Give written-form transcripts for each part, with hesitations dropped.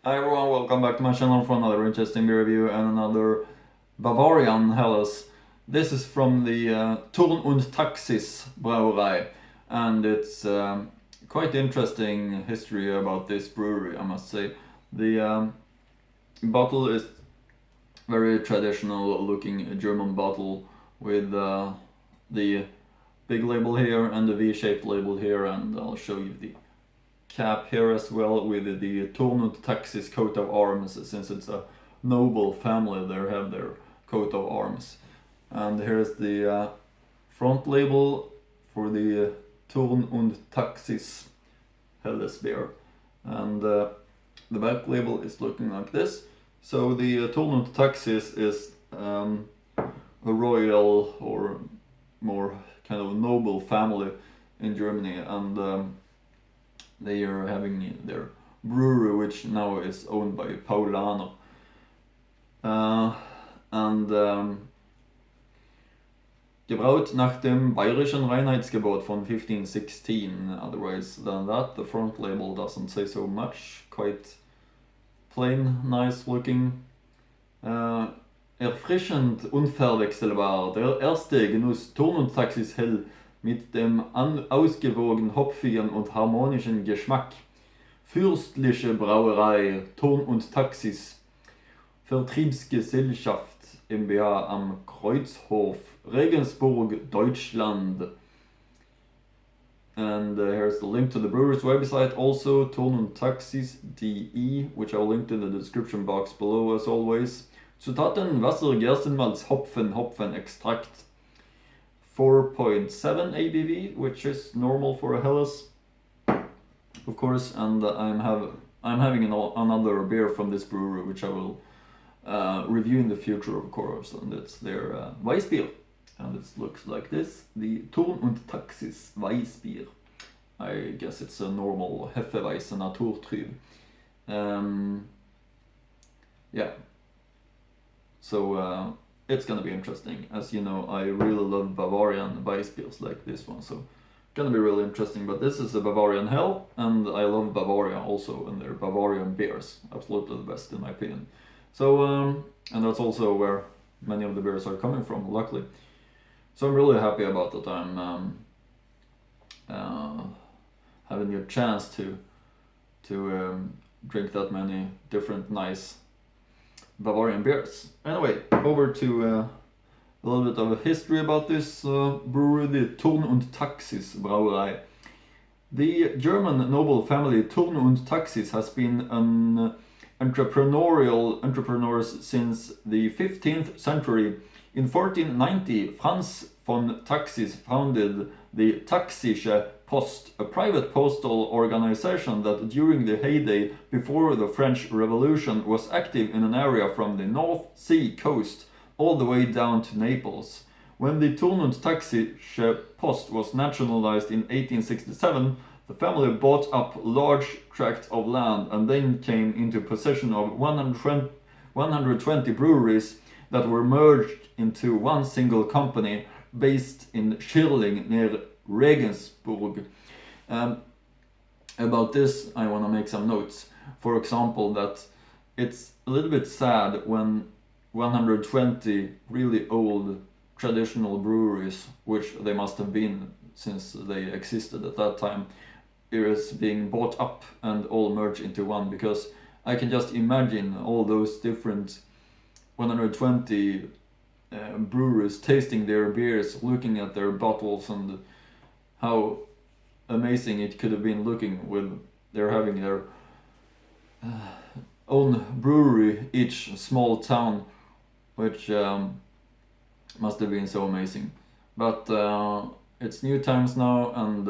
Hi everyone, welcome back to my channel for another interesting beer review and another Bavarian Helles. This is from the Thurn und Taxis Brauerei, and it's quite interesting history about this brewery, I must say. The bottle is very traditional looking German bottle with the big label here and the V-shaped label here, and I'll show you the cap here as well with the Thurn und Taxis coat of arms, since it's a noble family. They have their coat of arms. And here's the front label for the Thurn und Taxis Helles beer, and the back label is looking like this. So the Thurn und Taxis is a royal or more kind of noble family in Germany, and they are having their brewery, which now is owned by Paulaner. Gebraut nach dem bayerischen Reinheitsgebot von 1516. Otherwise than that, the front label doesn't say so much. Quite plain, nice looking. Erfrischend unverwechselbar. Der erste Genuss Thurn und Taxis Hell mit dem ausgewogen hopfigen und harmonischen Geschmack. Fürstliche Brauerei Thurn und Taxis. Vertriebsgesellschaft MBH am Kreuzhof, Regensburg, Deutschland. And here's the link to the brewer's website, also Thurn und Taxis.de, which I'll link in the description box below as always. Zutaten: Wasser, Gerstenmalz, Hopfenextrakt. 4.7 ABV, which is normal for a Helles, of course. And I'm having another beer from this brewery, which I will review in the future, of course, and it's their Weissbier, and it looks like this: the Thurn und Taxis Weissbier. I guess it's a normal Hefeweizen Naturtrüb. Yeah, so it's gonna be interesting. As you know, I really love Bavarian Weissbiers like this one, so gonna be really interesting. But this is a Bavarian Hell, and I love Bavaria also, and their Bavarian beers, absolutely the best in my opinion. So, and that's also where many of the beers are coming from, luckily. So I'm really happy about that I'm having a chance to drink that many different nice Bavarian beers. Anyway, over to a little bit of a history about this brewery, the Thurn und Taxis Brauerei. The German noble family Thurn und Taxis has been an entrepreneurs since the 15th century. In 1490, Franz von Taxis founded the Taxische Post, a private postal organization that during the heyday before the French Revolution was active in an area from the North Sea coast all the way down to Naples. When the Thurn und Taxische Post was nationalized in 1867, the family bought up large tracts of land and then came into possession of 120 breweries that were merged into one single company based in Schirling near Regensburg. About this, I want to make some notes. For example, that it's a little bit sad when 120 really old traditional breweries, which they must have been since they existed at that time, is being bought up and all merged into one, because I can just imagine all those different 120 brewers tasting their beers, looking at their bottles, and how amazing it could have been looking with they're having their own brewery, each small town, which must have been so amazing. But it's new times now, and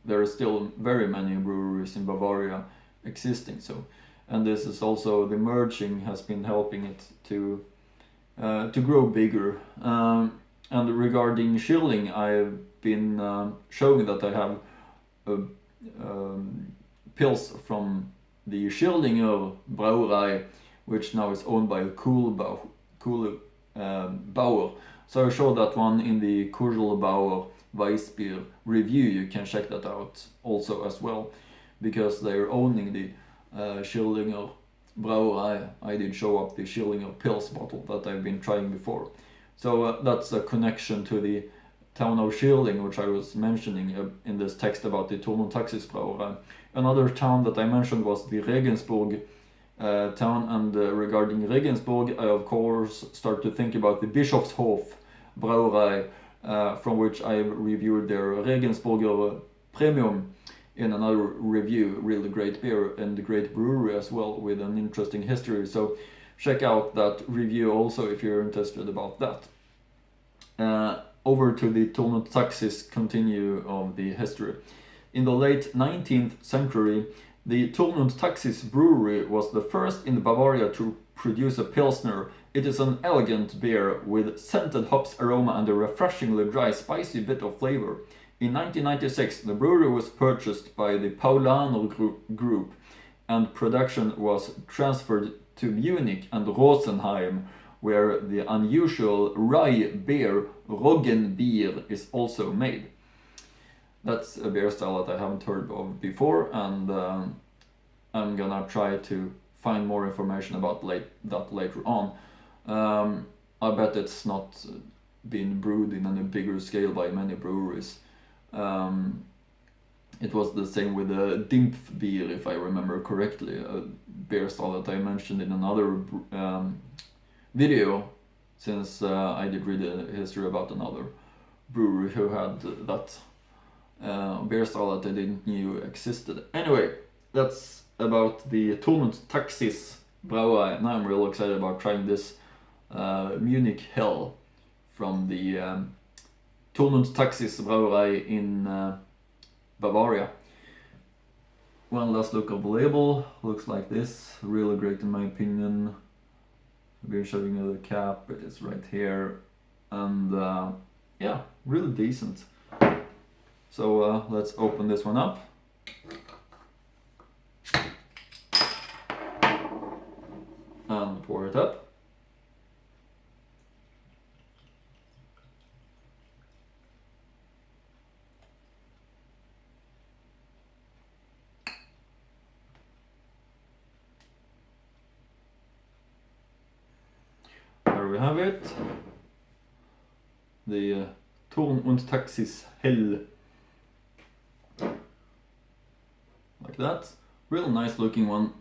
there are still very many breweries in Bavaria existing. So, and this is also, the merging has been helping it to grow bigger. And regarding Schirling, I've been showing that I have pills from the Schirlinger Brauerei, which now is owned by Kuhlbauer. So I showed that one in the Kuhlbauer Weissbier review. You can check that out also as well, because they're owning the Schillinger Brauerei, I did show up the Schillinger Pils bottle that I've been trying before. So that's a connection to the town of Schilling, which I was mentioning in this text about the Thurn und Taxis Brauerei. Another town that I mentioned was the Regensburg town, and regarding Regensburg, I of course start to think about the Bischofshof Brauerei, from which I reviewed their Regensburger Premium in another review. Really great beer and great brewery as well, with an interesting history. So check out that review also if you're interested about that. Over to the Thurn und Taxis continue of the history. In the late 19th century, the Thurn und Taxis brewery was the first in Bavaria to produce a Pilsner. It is an elegant beer with scented hops aroma and a refreshingly dry, spicy bit of flavor. In 1996, the brewery was purchased by the Paulaner Group, and production was transferred to Munich and Rosenheim, where the unusual rye beer Roggenbier is also made. That's a beer style that I haven't heard of before, and I'm gonna try to find more information about that later on. I bet it's not been brewed in any bigger scale by many breweries. It was the same with the Dimpf beer, if I remember correctly, a beer style that I mentioned in another video, since I did read a history about another brewery who had that beer style that I didn't knew existed. Anyway, that's about the Thurn und Taxis Brauerei. Now I'm real excited about trying this Munich Hell from the Thurn und Taxis Brauerei in Bavaria. One last look of the label. Looks like this. Really great in my opinion. We're showing you the cap, but it's right here, and yeah, really decent. So let's open this one up. And pour it up. There we have it. The Thurn und Taxis Hell. Like that. Real nice looking one.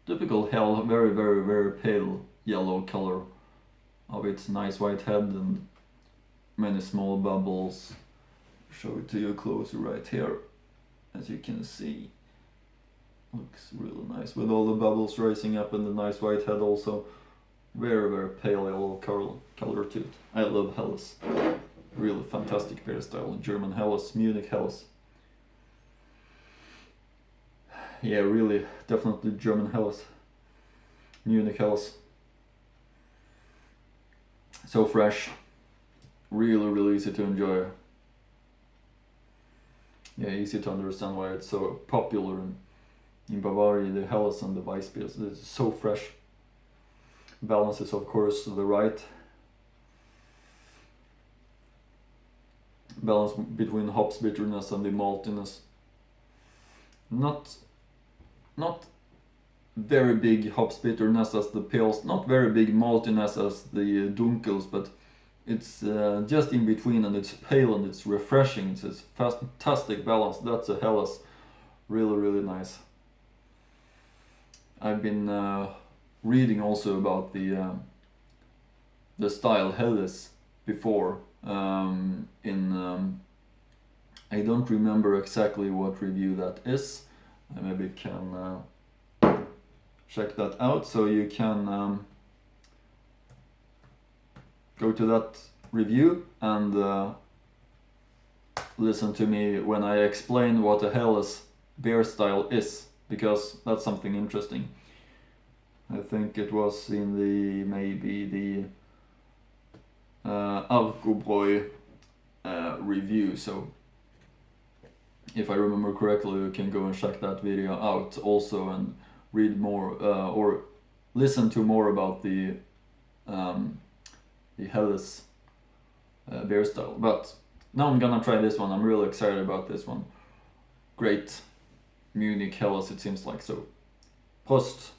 Typical Hell, very, very, very pale yellow color of its nice white head and many small bubbles. Show it to you closer right here. As you can see, looks really nice with all the bubbles rising up and the nice white head also. Very, very pale yellow color to it. I love Helles. Really fantastic beer style. German Helles, Munich Helles. Yeah, really, definitely German Helles. Munich Helles. So fresh. Really, really easy to enjoy. Yeah, easy to understand why it's so popular in Bavaria, the Helles and the Weissbiers. It's so fresh. Balance is of course the right balance between hops bitterness and the maltiness. Not very big hops bitterness as the Pils, not very big maltiness as the Dunkels, but it's just in between, and it's pale and it's refreshing. It's a fantastic balance. That's a Helles. Really, really nice. I've been reading also about the style Helles before in I don't remember exactly what review that is. I maybe can check that out, so you can go to that review and listen to me when I explain what a Helles beer style is, because that's something interesting. I think it was in the maybe the Alcobroy review, so if I remember correctly, you can go and check that video out also and read more or listen to more about the Helles beer style. But now I'm gonna try this one. I'm really excited about this one. Great. Munich Helles, it seems like. So, Prost.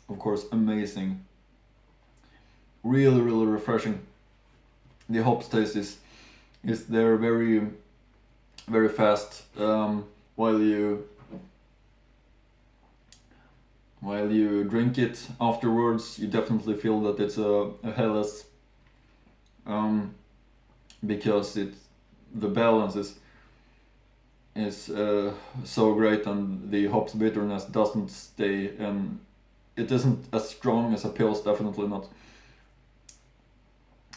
Of course, amazing. Really, really refreshing. The hops taste is there very, very fast. While you drink it afterwards, you definitely feel that it's a Helles, because the balance is so great, and the hops bitterness doesn't stay, and it isn't as strong as a Pils, definitely not.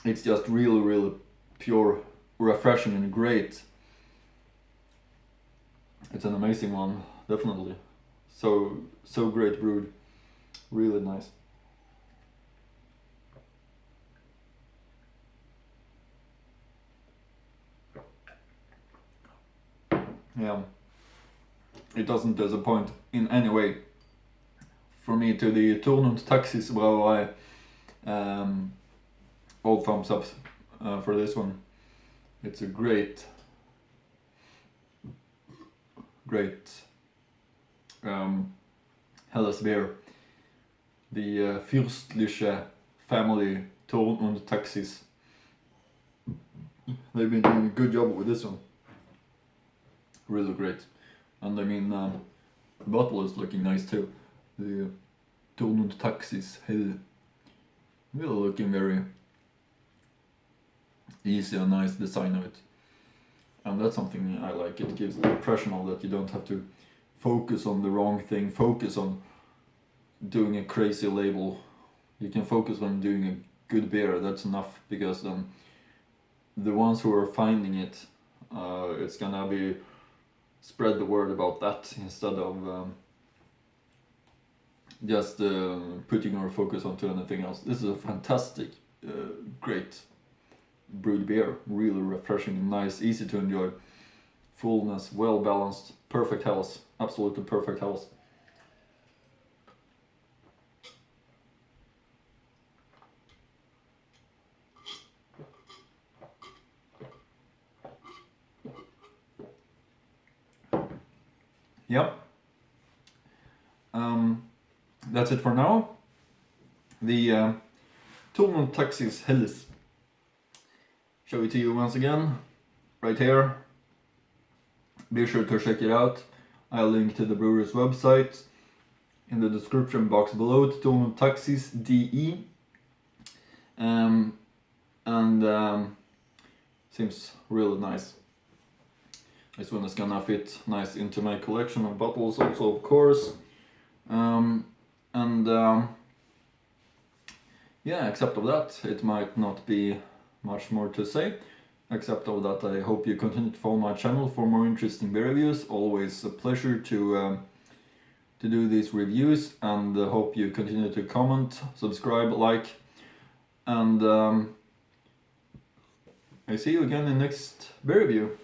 It's just really, really pure, refreshing and great. It's an amazing one, definitely. So great brewed, really nice. Yeah, it doesn't disappoint in any way. For me, to the Thurn und Taxis Brauerei, all thumbs up for this one. It's a great Helles beer. The fürstliche family Thurn und Taxis. They've been doing a good job with this one. Really great. And I mean, the bottle is looking nice too. The Thurn und Taxis Hell. Really looking very easy and nice design of it. And that's something I like. It gives the impression of that you don't have to focus on the wrong thing, focus on doing a crazy label. You can focus on doing a good beer, that's enough, because then the ones who are finding it, it's gonna be spread the word about that instead of just putting our focus onto anything else. This is a fantastic, great brewed beer, really refreshing, nice, easy to enjoy, fullness, well balanced, perfect Helles, absolutely perfect Helles. Yep. That's it for now. The Thurn und Taxis Helles. Show it to you once again, right here. Be sure to check it out. I'll link to the brewer's website in the description box below, Thurn und Taxis DE. Seems really nice. This one is gonna fit nice into my collection of bottles also, of course. Yeah, except of that, it might not be much more to say. Except of that, I hope you continue to follow my channel for more interesting beer reviews. Always a pleasure to do these reviews, and hope you continue to comment, subscribe, like, and I see you again in next beer review.